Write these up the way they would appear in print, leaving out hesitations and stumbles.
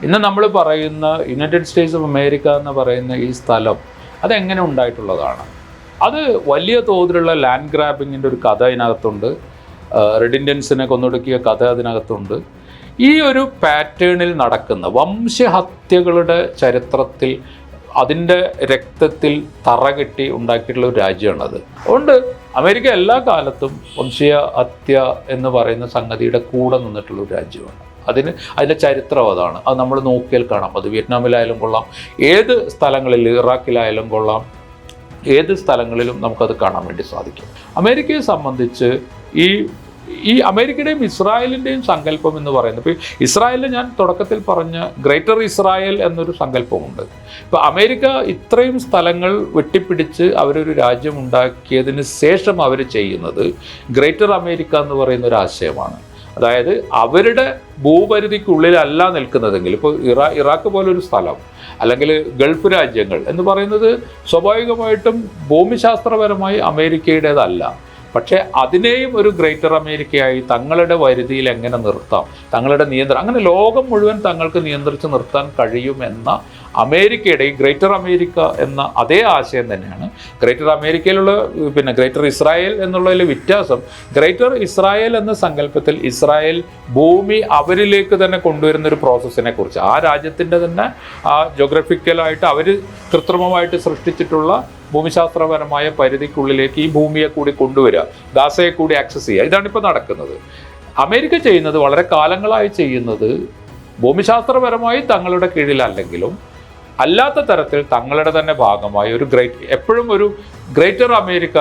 ഇന്ന് നമ്മൾ പറയുന്ന യുണൈറ്റഡ് സ്റ്റേറ്റ്സ് ഓഫ് അമേരിക്ക എന്ന് പറയുന്ന ഈ സ്ഥലം അതെങ്ങനെ ഉണ്ടായിട്ടുള്ളതാണ്? അത് വലിയ തോതിലുള്ള ലാൻഡ് ഗ്രാബിങ്ങിൻ്റെ ഒരു കഥ അതിനകത്തുണ്ട്. റെഡ് ഇന്ത്യൻസിനെ കൊന്നൊടുക്കിയ കഥ അതിനകത്തുണ്ട്. ഈ ഒരു പാറ്റേണിൽ നടക്കുന്ന വംശഹത്യകളുടെ ചരിത്രത്തിൽ അതിൻ്റെ രക്തത്തിൽ തറകെട്ടി ഉണ്ടാക്കിയിട്ടുള്ള ഒരു രാജ്യമാണത്. അതുകൊണ്ട് അമേരിക്ക എല്ലാ കാലത്തും വംശീയ ഹത്യ എന്ന് പറയുന്ന സംഗതിയുടെ കൂടെ നിന്നിട്ടുള്ള ഒരു രാജ്യമാണ്. അതിൻ്റെ ചരിത്രം അതാണ്. അത് നമ്മൾ നോക്കിയാൽ കാണാം. അത് വിയറ്റ്നാമിലായാലും കൊള്ളാം, ഏത് സ്ഥലങ്ങളിൽ, ഇറാഖിലായാലും കൊള്ളാം, ഏത് സ്ഥലങ്ങളിലും നമുക്കത് കാണാൻ വേണ്ടി സാധിക്കും. അമേരിക്കയെ സംബന്ധിച്ച് ഈ അമേരിക്കയുടെയും ഇസ്രായേലിൻ്റെയും സങ്കല്പം എന്ന് പറയുന്നത്, ഇപ്പോൾ ഇസ്രായേലിൽ ഞാൻ തുടക്കത്തിൽ പറഞ്ഞ ഗ്രേറ്റർ ഇസ്രായേൽ എന്നൊരു സങ്കല്പമുണ്ട്. ഇപ്പോൾ അമേരിക്ക ഇത്രയും സ്ഥലങ്ങൾ വെട്ടിപ്പിടിച്ച് അവരൊരു രാജ്യം ഉണ്ടാക്കിയതിന് ശേഷം അവർ ചെയ്യുന്നത് ഗ്രേറ്റർ അമേരിക്ക എന്ന് പറയുന്ന ഒരു ആശയമാണ്. അതായത് അവരുടെ ഭൂപരിധിക്കുള്ളിലല്ല നിൽക്കുന്നതെങ്കിൽ, ഇപ്പോൾ ഇറാഖ് പോലൊരു സ്ഥലം അല്ലെങ്കിൽ ഗൾഫ് രാജ്യങ്ങൾ എന്ന് പറയുന്നത് സ്വാഭാവികമായിട്ടും ഭൂമിശാസ്ത്രപരമായി അമേരിക്കയുടേതല്ല. പക്ഷേ അതിനെയും ഒരു ഗ്രേറ്റർ അമേരിക്കയായി തങ്ങളുടെ പരിധിയിൽ എങ്ങനെ നിർത്താം, തങ്ങളുടെ നിയന്ത്രണം, അങ്ങനെ ലോകം മുഴുവൻ തങ്ങൾക്ക് നിയന്ത്രിച്ച് നിർത്താൻ കഴിയുമെന്ന അമേരിക്കയുടെ ഈ ഗ്രേറ്റർ അമേരിക്ക എന്ന അതേ ആശയം തന്നെയാണ് ഗ്രേറ്റർ അമേരിക്കയിലുള്ള ഗ്രേറ്റർ ഇസ്രായേൽ എന്നുള്ളതിൽ വ്യത്യാസം. ഗ്രേറ്റർ ഇസ്രായേൽ എന്ന സങ്കല്പത്തിൽ ഇസ്രായേൽ ഭൂമി അവരിലേക്ക് തന്നെ കൊണ്ടുവരുന്ന ഒരു പ്രോസസ്സിനെ കുറിച്ച്, ആ രാജ്യത്തിൻ്റെ തന്നെ ആ ജോഗ്രഫിക്കലായിട്ട് അവർ കൃത്രിമമായിട്ട് സൃഷ്ടിച്ചിട്ടുള്ള ഭൂമിശാസ്ത്രപരമായ പരിധിക്കുള്ളിലേക്ക് ഈ ഭൂമിയെ കൂടി കൊണ്ടുവരിക, ഗാസയെ കൂടി ആക്സസ് ചെയ്യുക, ഇതാണിപ്പോൾ നടക്കുന്നത്. അമേരിക്ക ചെയ്യുന്നത്, വളരെ കാലങ്ങളായി ചെയ്യുന്നത്, ഭൂമിശാസ്ത്രപരമായി തങ്ങളുടെ കീഴിലല്ലെങ്കിലും അല്ലാത്ത തരത്തിൽ തങ്ങളുടെ തന്നെ ഭാഗമായി എപ്പോഴും ഒരു ഗ്രേറ്റർ അമേരിക്ക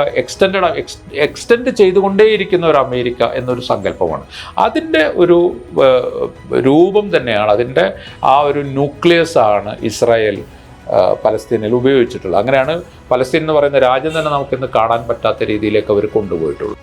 എക്സ്റ്റെൻഡ് ചെയ്തുകൊണ്ടേയിരിക്കുന്ന ഒരു അമേരിക്ക എന്നൊരു സങ്കല്പമാണ്. അതിൻ്റെ ഒരു രൂപം തന്നെയാണ്, അതിൻ്റെ ആ ഒരു ന്യൂക്ലിയസ് ആണ് ഇസ്രായേൽ പലസ്തീനിൽ ഉപയോഗിച്ചിട്ടുള്ളത്. അങ്ങനെയാണ് പലസ്തീൻ എന്ന് പറയുന്ന രാജ്യം തന്നെ നമുക്കിന്ന് കാണാൻ പറ്റാത്ത രീതിയിലേക്ക് അവർ കൊണ്ടുപോയിട്ടുള്ളത്.